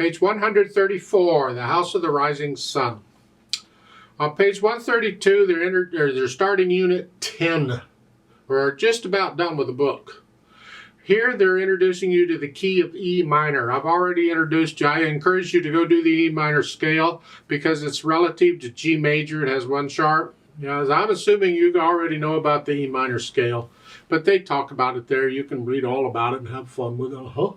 Page 134, The House of the Rising Sun. On page 132, they're starting Unit 10. We're just about done with the book. Here they're introducing you to the key of E minor. I've already introduced you. I encourage you to go do the E minor scale because it's relative to G major. It has one sharp. I'm assuming you already know about the E minor scale, but they talk about it there. You can read all about it and have fun with it.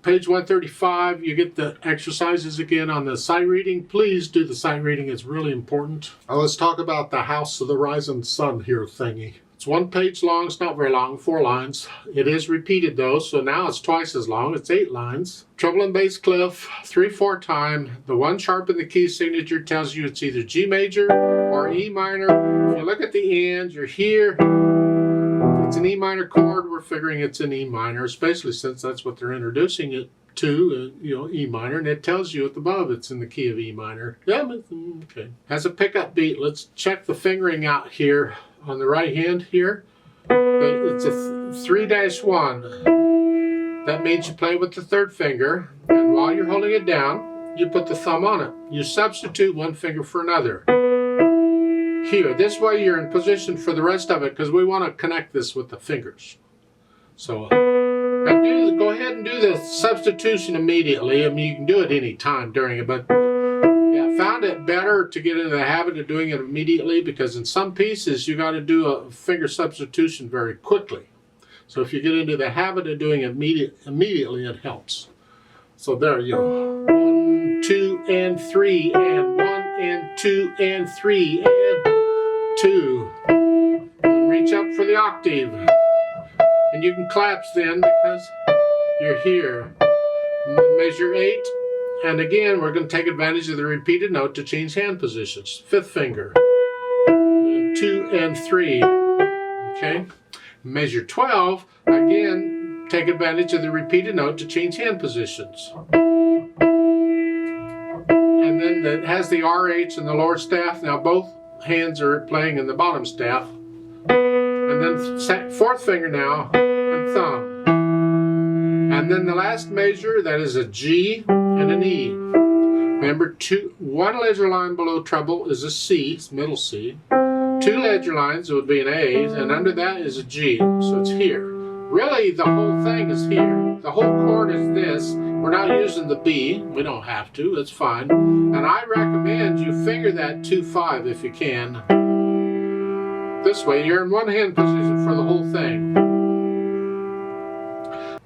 Page 135, you get the exercises again on the sight reading. Please do the sight reading. It's really important. Let's talk about the House of the Rising Sun here thingy. It's 1 page long. It's not very long, 4 lines. It is repeated though, so now it's twice as long. It's 8 lines. Treble and bass clef, 3/4 time. The 1 sharp in the key signature tells you it's either G major or E minor. If you look at the end, you're here. It's an E minor chord. We're figuring it's an E minor, especially since that's what they're introducing it to, E minor, and it tells you at the above it's in the key of E minor. Yeah, okay. Has a pickup beat. Let's check the fingering out here on the right hand here. It's a 3-1. That means you play with the 3rd finger, and while you're holding it down, you put the thumb on it. You substitute 1 finger for another. Here, this way you're in position for the rest of it because we want to connect this with the fingers. So go ahead and do the substitution immediately. I mean, you can do it any time during it, but yeah, I found it better to get into the habit of doing it immediately because in some pieces you got to do a finger substitution very quickly. So if you get into the habit of doing it immediately, it helps. So there you go. 1, 2, and 3, and 1, and 2, and 3, and 2. And reach up for the octave. And you can collapse then because you're here. And then measure 8. And again, we're going to take advantage of the repeated note to change hand positions. 5th finger. And 2 and 3. Okay. Measure 12. Again, take advantage of the repeated note to change hand positions. And then it has the RH in the lower staff. Now both hands are playing in the bottom staff. And then 4th finger now, and thumb. And then the last measure, that is a G and an E. Remember, 1 ledger line below treble is a C, it's middle C. 2 ledger lines would be an A, and under that is a G, so it's here. Really, the whole thing is here. The whole chord is this. We're not using the B. We don't have to. It's fine. And I recommend you finger that 2-5 if you can. This way, you're in 1 hand position for the whole thing.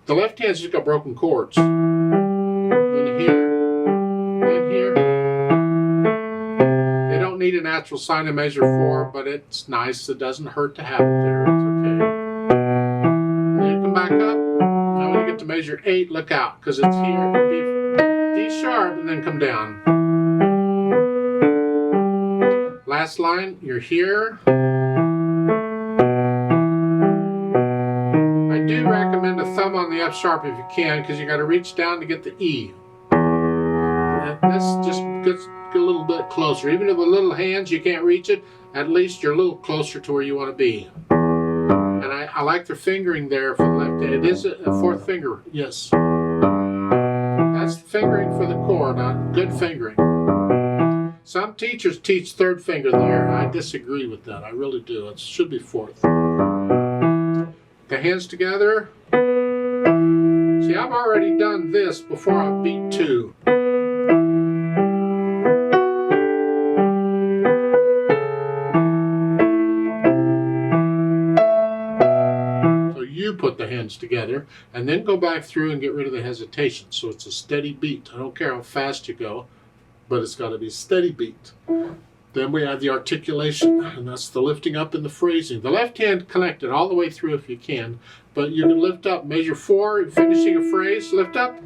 The left hand's just got broken chords. In here. In here. They don't need a natural sign to measure 4, but it's nice. It doesn't hurt to have it there. It's okay. Back up. Now when you get to measure 8, look out, because it's here. It'll be D sharp and then come down. Last line, you're here. I do recommend a thumb on the F sharp if you can, because you got to reach down to get the E. And this just gets a little bit closer. Even if with little hands you can't reach it, at least you're a little closer to where you want to be. And I like their fingering there for the left hand. It is a 4th finger, yes. That's the fingering for the chord, good fingering. Some teachers teach 3rd finger there. I disagree with that, I really do. It should be 4th. The hands together. See, I've already done this before I beat 2. You put the hands together and then go back through and get rid of the hesitation. So it's a steady beat. I don't care how fast you go, but it's got to be a steady beat. Then we have the articulation, and that's the lifting up and the phrasing. The left hand connected all the way through if you can, but you can lift up. Measure 4, finishing a phrase, lift up.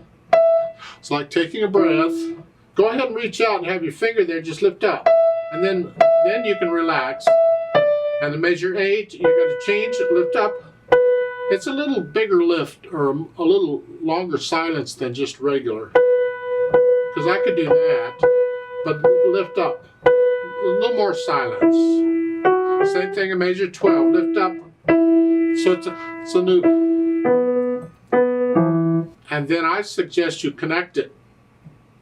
It's like taking a breath. Go ahead and reach out and have your finger there, just lift up. And then you can relax. And the measure 8, you're going to change it, lift up. It's a little bigger lift or a little longer silence than just regular. Because I could do that, but lift up. A little more silence. Same thing in measure 12. Lift up. So it's a new. And then I suggest you connect it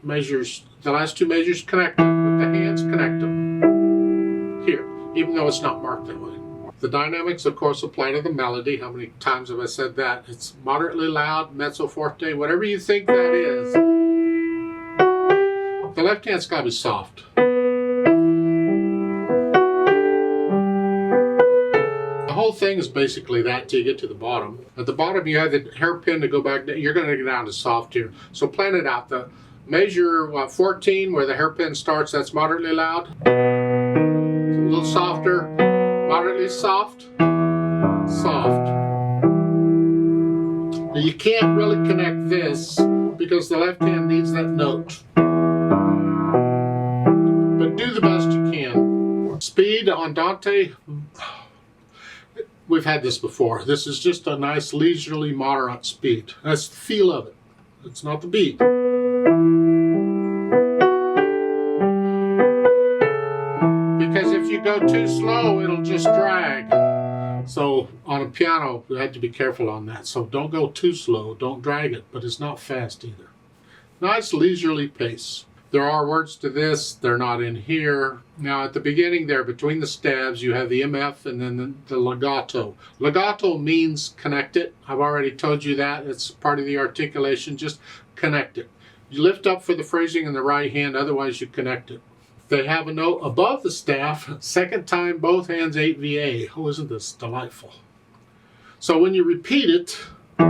measures, the last two measures connected. With the hands, connect them. Here, even though it's not marked that way. The dynamics, of course, apply to the melody. How many times have I said that? It's moderately loud, mezzo forte, whatever you think that is. The left hand's got to be soft. The whole thing is basically that till you get to the bottom. At the bottom, you have the hairpin to go back down. You're going to get down to soft here. So plan it out. The measure 14, where the hairpin starts, that's moderately loud. It's a little softer. Moderately soft, soft. Now you can't really connect this because the left hand needs that note. But do the best you can. Speed, andante, we've had this before. This is just a nice leisurely moderate speed. That's the feel of it. It's not the beat. Because if you go too slow, it'll just drag. So on a piano, you have to be careful on that. So don't go too slow, don't drag it, but it's not fast either. Nice leisurely pace. There are words to this, they're not in here. Now at the beginning there, between the stabs, you have the MF and then the legato. Legato means connect it. I've already told you that. It's part of the articulation, just connect it. You lift up for the phrasing in the right hand, otherwise you connect it. They have a note above the staff, second time, both hands 8 VA. Oh, isn't this delightful? So when you repeat it, in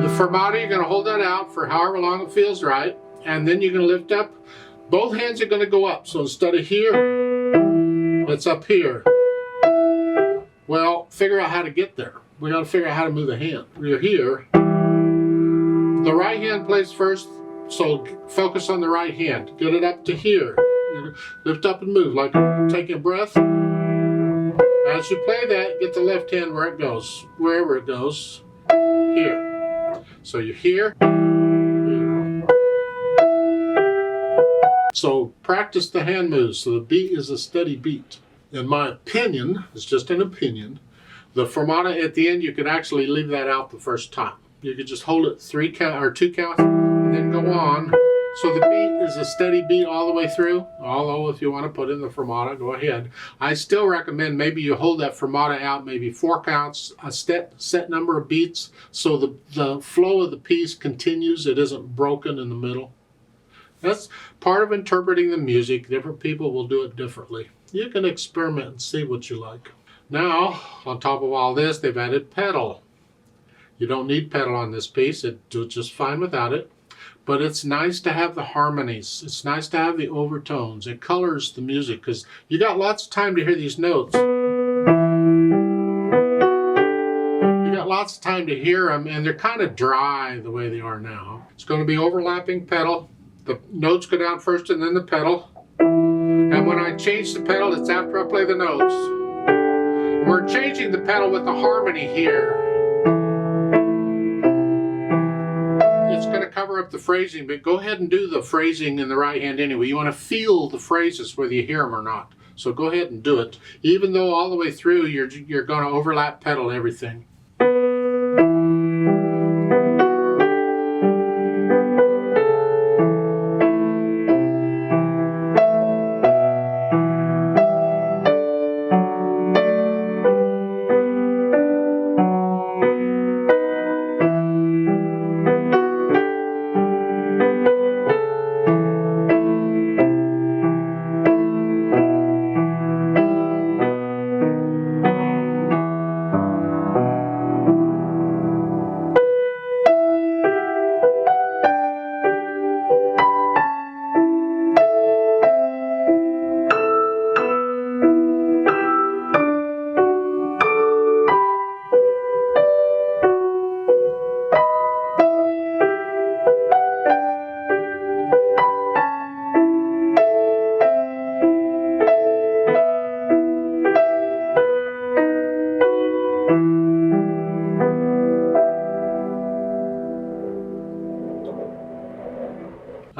the fermata, you're going to hold that out for however long it feels right, and then you're going to lift up. Both hands are going to go up. So instead of here, it's up here. Well, figure out how to get there. We got to figure out how to move the hand. You're here. The right hand plays first. So focus on the right hand. Get it up to here. Lift up and move like taking a breath. As you play that, get the left hand where it goes. Wherever it goes. Here. So you're here. So practice the hand moves so the beat is a steady beat. In my opinion, it's just an opinion, the fermata at the end, you could actually leave that out the first time. You could just hold it 3 count or 2 counts. And then go on. So the beat is a steady beat all the way through. Although if you want to put in the fermata, go ahead. I still recommend maybe you hold that fermata out maybe 4 counts, a set number of beats, so the flow of the piece continues. It isn't broken in the middle. That's part of interpreting the music. Different people will do it differently. You can experiment and see what you like. Now, on top of all this, they've added pedal. You don't need pedal on this piece. It does just fine without it. But it's nice to have the harmonies. It's nice to have the overtones. It colors the music because you got lots of time to hear these notes. You got lots of time to hear them, and they're kind of dry the way they are now. It's going to be overlapping pedal. The notes go down first and then the pedal. And when I change the pedal, it's after I play the notes. We're changing the pedal with the harmony here. It's going to cover up the phrasing, but go ahead and do the phrasing in the right hand anyway. You want to feel the phrases whether you hear them or not. So go ahead and do it. Even though all the way through you're going to overlap pedal everything.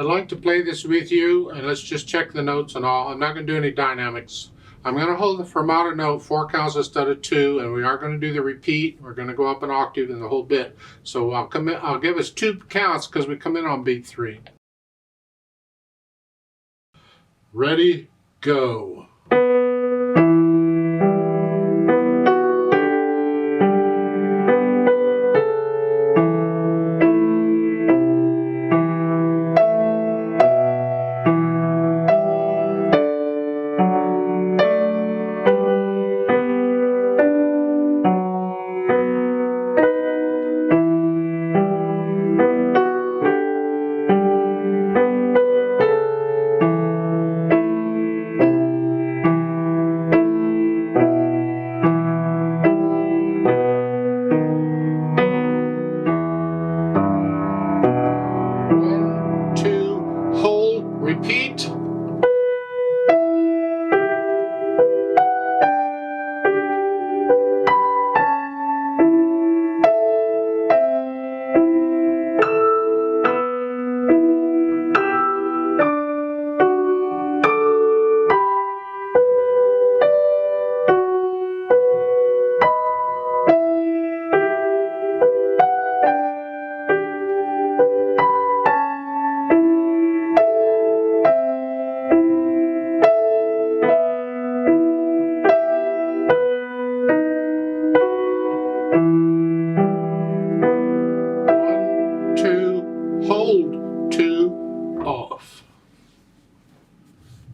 I'd like to play this with you, and let's just check the notes and all. I'm not going to do any dynamics. I'm going to hold the fermata note 4 counts instead of 2, and we are going to do the repeat. We're going to go up an octave in the whole bit. So I'll give us 2 counts because we come in on beat 3. Ready, go.